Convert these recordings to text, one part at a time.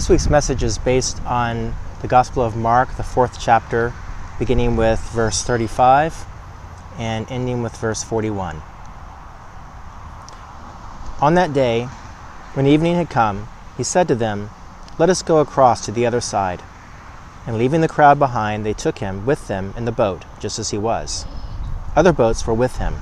This week's message is based on the Gospel of Mark, the 4th chapter, beginning with verse 35 and ending with verse 41. On that day, when evening had come, he said to them, "Let us go across to the other side." And leaving the crowd behind, they took him with them in the boat, just as he was. Other boats were with him.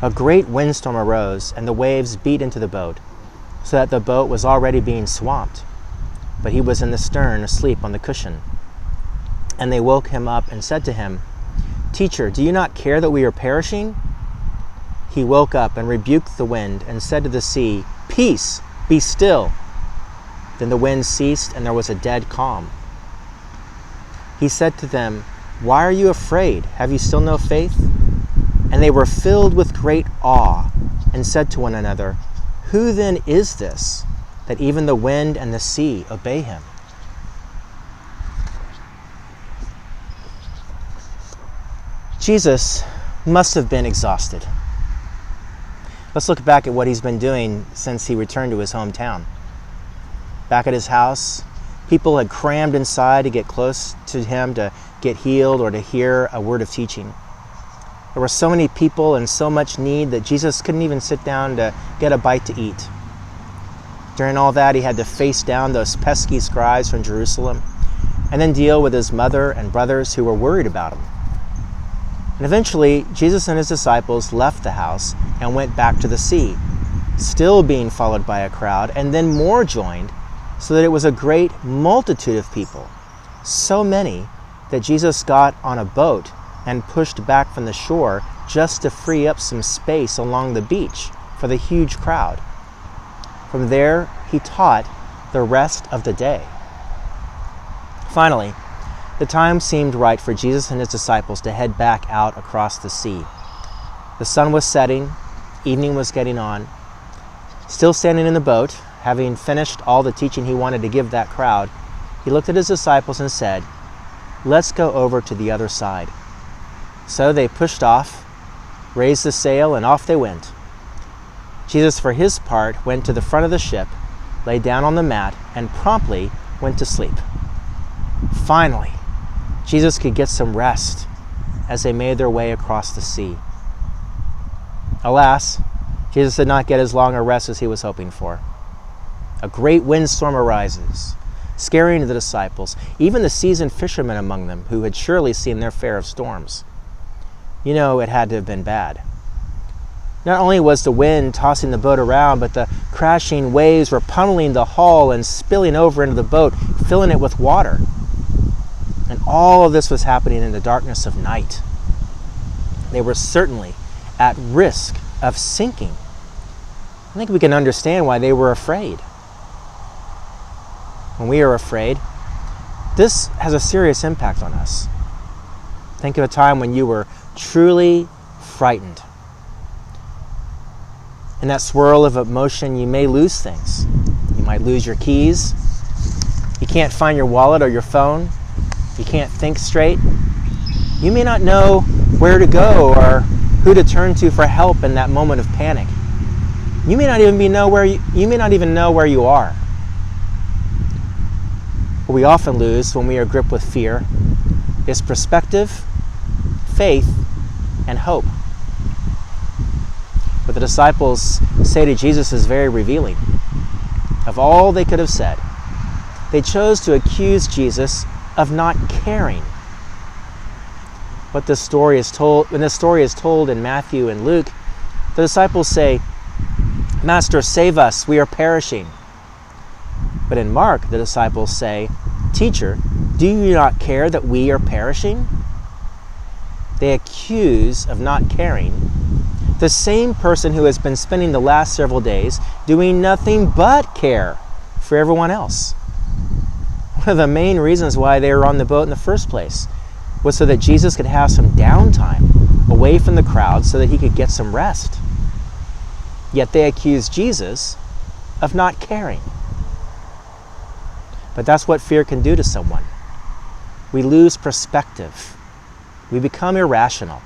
A great windstorm arose, and the waves beat into the boat, so that the boat was already being swamped. But he was in the stern, asleep on the cushion. And they woke him up and said to him, "Teacher, do you not care that we are perishing?" He woke up and rebuked the wind and said to the sea, "Peace, be still." Then the wind ceased, and there was a dead calm. He said to them, "Why are you afraid? Have you still no faith?" And they were filled with great awe and said to one another, "Who then is this, that even the wind and the sea obey him?" Jesus must have been exhausted. Let's look back at what he's been doing since he returned to his hometown. Back at his house, people had crammed inside to get close to him, to get healed or to hear a word of teaching. There were so many people and so much need that Jesus couldn't even sit down to get a bite to eat. During all that, he had to face down those pesky scribes from Jerusalem and then deal with his mother and brothers who were worried about him. And eventually, Jesus and his disciples left the house and went back to the sea, still being followed by a crowd, and then more joined, so that it was a great multitude of people, so many that Jesus got on a boat and pushed back from the shore just to free up some space along the beach for the huge crowd. From there, he taught the rest of the day. Finally, the time seemed right for Jesus and his disciples to head back out across the sea. The sun was setting, evening was getting on. Still standing in the boat, having finished all the teaching he wanted to give that crowd, he looked at his disciples and said, "Let's go over to the other side." So they pushed off, raised the sail, and off they went. Jesus, for his part, went to the front of the ship, lay down on the mat, and promptly went to sleep. Finally, Jesus could get some rest as they made their way across the sea. Alas, Jesus did not get as long a rest as he was hoping for. A great windstorm arises, scaring the disciples, even the seasoned fishermen among them, who had surely seen their fare of storms. You know, it had to have been bad. Not only was the wind tossing the boat around, but the crashing waves were pummeling the hull and spilling over into the boat, filling it with water. And all of this was happening in the darkness of night. They were certainly at risk of sinking. I think we can understand why they were afraid. When we are afraid, this has a serious impact on us. Think of a time when you were truly frightened. In that swirl of emotion, you may lose things. You might lose your keys. You can't find your wallet or your phone. You can't think straight. You may not know where to go or who to turn to for help in that moment of panic. You may not even know where you are. What we often lose when we are gripped with fear is perspective, faith, and hope. What the disciples say to Jesus is very revealing. Of all they could have said, they chose to accuse Jesus of not caring. When this story is told in Matthew and Luke, the disciples say, "Master, save us, we are perishing." But in Mark, the disciples say, "Teacher, do you not care that we are perishing?" They accuse of not caring the same person who has been spending the last several days doing nothing but care for everyone else. One of the main reasons why they were on the boat in the first place was so that Jesus could have some downtime away from the crowd so that he could get some rest. Yet they accused Jesus of not caring. But that's what fear can do to someone. We lose perspective. We become irrational.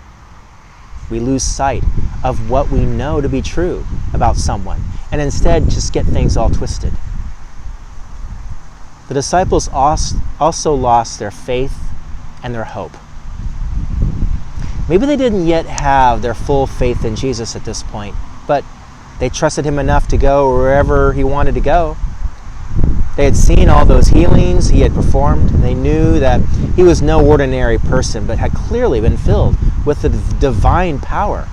We lose sight of what we know to be true about someone and instead just get things all twisted. the disciples also lost their faith and their hope. Maybe they didn't yet have their full faith in Jesus at this point, but they trusted him enough to go wherever he wanted to go. They had seen all those healings he had performed, and they knew that he was no ordinary person, but had clearly been filled with the divine power.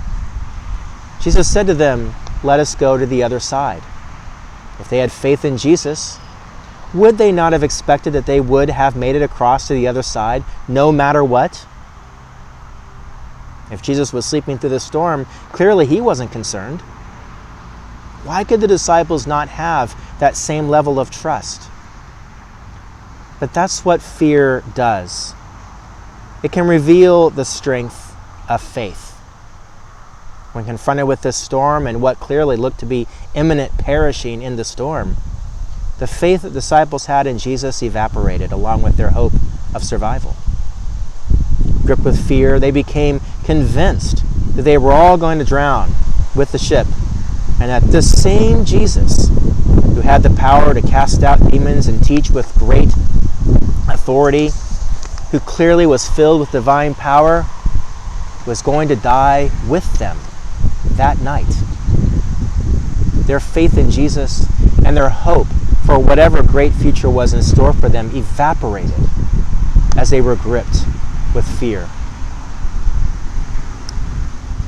Jesus said to them, "Let us go to the other side." If they had faith in Jesus, would they not have expected that they would have made it across to the other side, no matter what? If Jesus was sleeping through the storm, clearly he wasn't concerned. Why could the disciples not have that same level of trust? But that's what fear does. It can reveal the strength of faith. When confronted with this storm and what clearly looked to be imminent perishing in the storm, the faith that the disciples had in Jesus evaporated along with their hope of survival. Gripped with fear, they became convinced that they were all going to drown with the ship, and that this same Jesus, who had the power to cast out demons and teach with great authority, who clearly was filled with divine power, was going to die with them that night. Their faith in Jesus and their hope for whatever great future was in store for them evaporated as they were gripped with fear.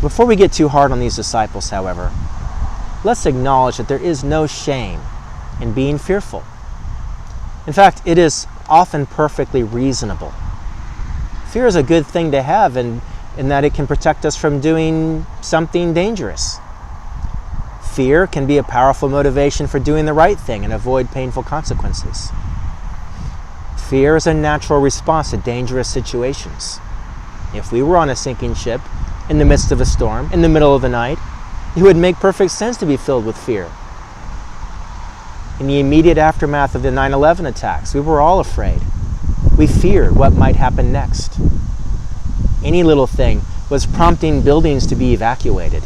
Before we get too hard on these disciples, however, let's acknowledge that there is no shame in being fearful. In fact, it is often perfectly reasonable. Fear is a good thing to have in that it can protect us from doing something dangerous. Fear can be a powerful motivation for doing the right thing and avoid painful consequences. Fear is a natural response to dangerous situations. If we were on a sinking ship in the midst of a storm, in the middle of the night, it would make perfect sense to be filled with fear. In the immediate aftermath of the 9/11 attacks, we were all afraid. We feared what might happen next. Any little thing was prompting buildings to be evacuated.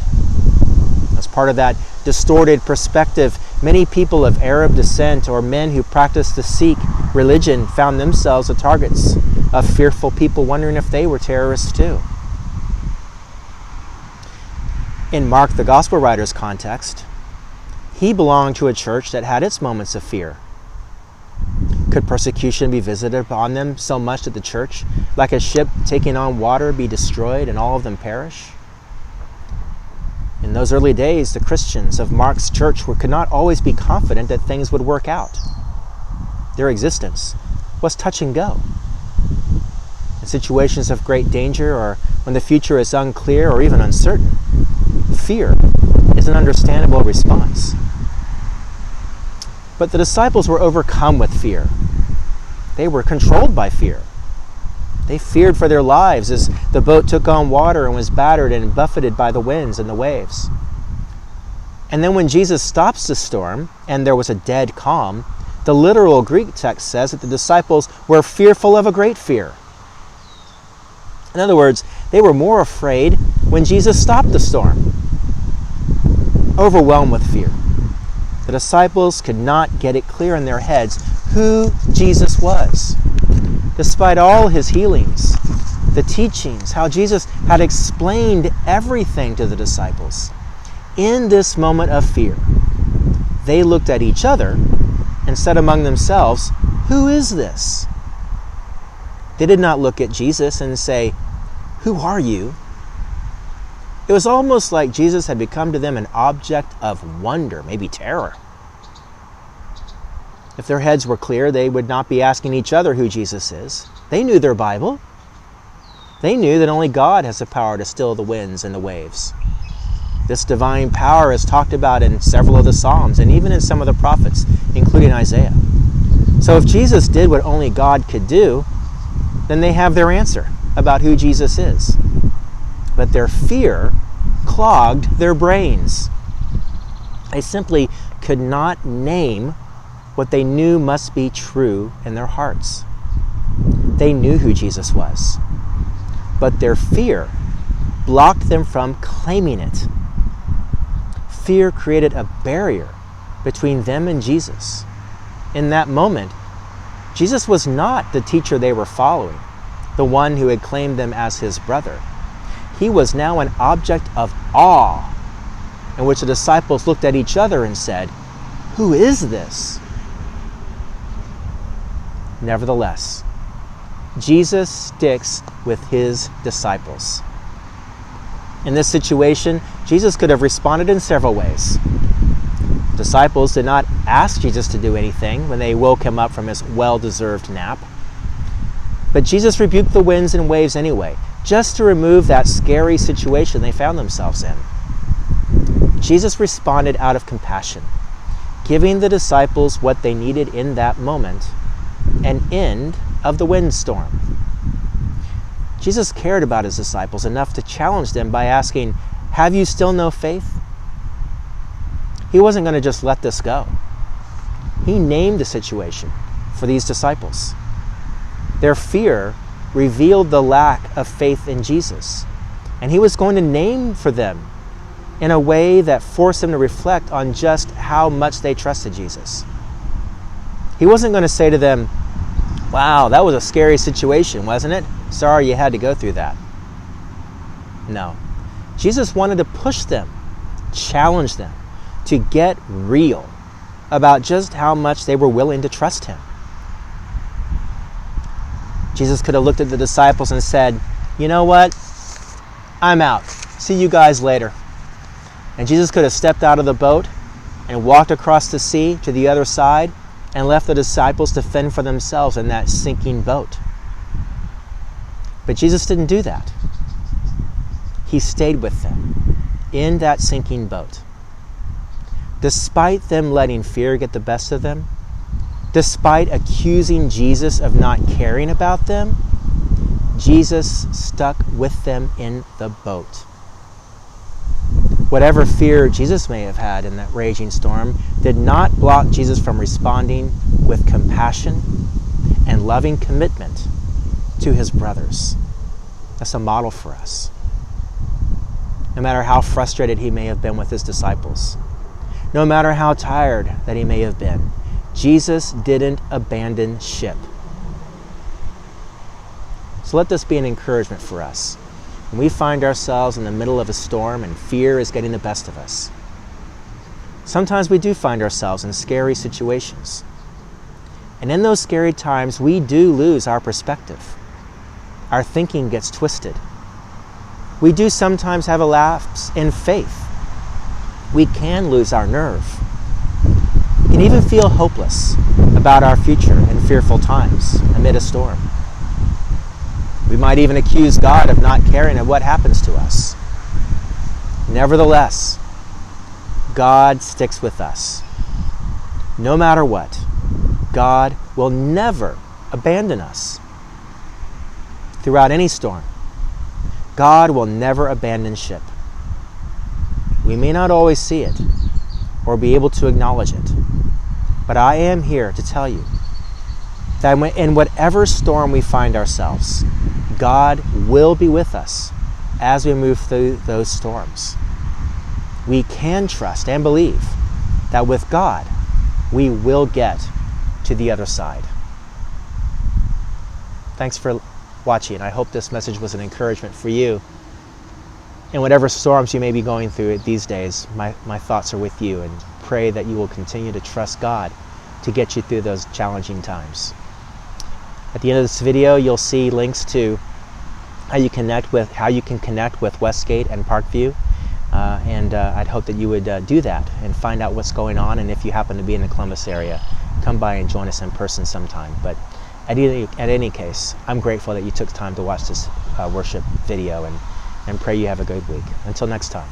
As part of that distorted perspective, many people of Arab descent or men who practiced the Sikh religion found themselves the targets of fearful people wondering if they were terrorists too. In Mark, the gospel writer's context, he belonged to a church that had its moments of fear. Could persecution be visited upon them so much that the church, like a ship taking on water, be destroyed and all of them perish? In those early days, the Christians of Mark's church could not always be confident that things would work out. Their existence was touch and go. In situations of great danger or when the future is unclear or even uncertain, fear is an understandable response. But the disciples were overcome with fear. They were controlled by fear. They feared for their lives as the boat took on water and was battered and buffeted by the winds and the waves. And then when Jesus stops the storm and there was a dead calm, the literal Greek text says that the disciples were fearful of a great fear. In other words, they were more afraid when Jesus stopped the storm. Overwhelmed with fear, the disciples could not get it clear in their heads who Jesus was. Despite all his healings, the teachings, how Jesus had explained everything to the disciples, in this moment of fear, they looked at each other and said among themselves, "Who is this?" They did not look at Jesus and say, "Who are you?" It was almost like Jesus had become to them an object of wonder, maybe terror. If their heads were clear, they would not be asking each other who Jesus is. They knew their Bible. They knew that only God has the power to still the winds and the waves. This divine power is talked about in several of the Psalms and even in some of the prophets, including Isaiah. So if Jesus did what only God could do, then they have their answer about who Jesus is. But their fear clogged their brains. They simply could not name what they knew must be true in their hearts. They knew who Jesus was, but their fear blocked them from claiming it. Fear created a barrier between them and Jesus. In that moment, Jesus was not the teacher they were following, the one who had claimed them as his brother. He was now an object of awe, in which the disciples looked at each other and said, "Who is this?" Nevertheless, Jesus sticks with his disciples. In this situation, Jesus could have responded in several ways. Disciples did not ask Jesus to do anything when they woke him up from his well-deserved nap. But Jesus rebuked the winds and waves anyway, just to remove that scary situation they found themselves in. Jesus responded out of compassion, giving the disciples what they needed in that moment, an end of the windstorm. Jesus cared about his disciples enough to challenge them by asking, "Have you still no faith?" He wasn't going to just let this go. He named the situation for these disciples. Their fear revealed the lack of faith in Jesus, and he was going to name for them in a way that forced them to reflect on just how much they trusted Jesus. He wasn't going to say to them, "Wow, that was a scary situation, wasn't it? Sorry you had to go through that." No. Jesus wanted to push them, challenge them, to get real about just how much they were willing to trust him. Jesus could have looked at the disciples and said, "You know what? I'm out. See you guys later." And Jesus could have stepped out of the boat and walked across the sea to the other side and left the disciples to fend for themselves in that sinking boat. But Jesus didn't do that. He stayed with them in that sinking boat. Despite them letting fear get the best of them, despite accusing Jesus of not caring about them, Jesus stuck with them in the boat. Whatever fear Jesus may have had in that raging storm did not block Jesus from responding with compassion and loving commitment to his brothers. That's a model for us. No matter how frustrated he may have been with his disciples, no matter how tired that he may have been, Jesus didn't abandon ship. So let this be an encouragement for us. When we find ourselves in the middle of a storm and fear is getting the best of us, sometimes we do find ourselves in scary situations. And in those scary times, we do lose our perspective. Our thinking gets twisted. We do sometimes have a lapse in faith. We can lose our nerve. We can even feel hopeless about our future in fearful times amid a storm. We might even accuse God of not caring of what happens to us. Nevertheless, God sticks with us. No matter what, God will never abandon us. Throughout any storm, God will never abandon ship. We may not always see it or be able to acknowledge it, but I am here to tell you that in whatever storm we find ourselves, God will be with us as we move through those storms. We can trust and believe that with God, we will get to the other side. Thanks for watching. I hope this message was an encouragement for you. In whatever storms you may be going through these days, my thoughts are with you, and pray that you will continue to trust God to get you through those challenging times. At the end of this video, you'll see links to how you can connect with Westgate and Parkview, and I'd hope that you would do that and find out what's going on. And if you happen to be in the Columbus area, come by and join us in person sometime. But at any case, I'm grateful that you took time to watch this worship video, and pray you have a good week. Until next time,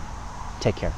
take care.